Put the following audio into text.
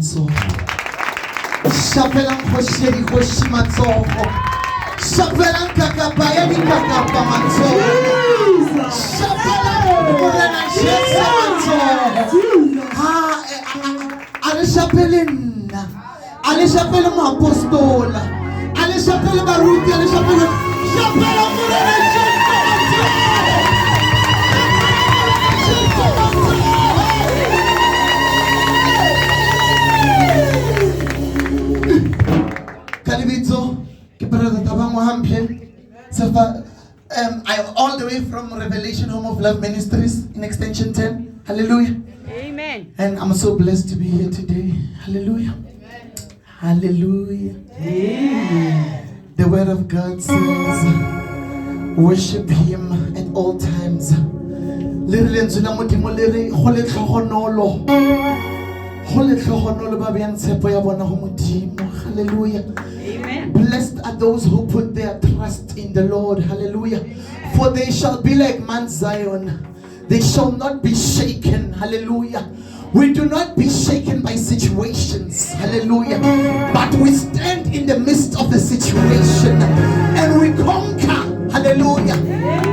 matsoho. Shapelang khoshedi khoshi matsoho. Shapelang kakapaya di kakapa matsoho. Shapelang kurena Jesu matsoho. Ale shapelena. Ale shapela mapostola. Ale shapela baruti. Ale shapela kurena Jesu matsoho. I'm all the way from Revelation Home of Love Ministries in Extension 10. Hallelujah. Amen. And I'm so blessed to be here today. Hallelujah. Hallelujah. Amen. The word of God says, worship Him at all times. Hallelujah. Amen. Blessed are those who put their trust in the Lord. Hallelujah. For they shall be like Mount Zion. They shall not be shaken. Hallelujah. We do not be shaken by situations. Hallelujah. But we stand in the midst of the situation and we conquer. Hallelujah. Amen.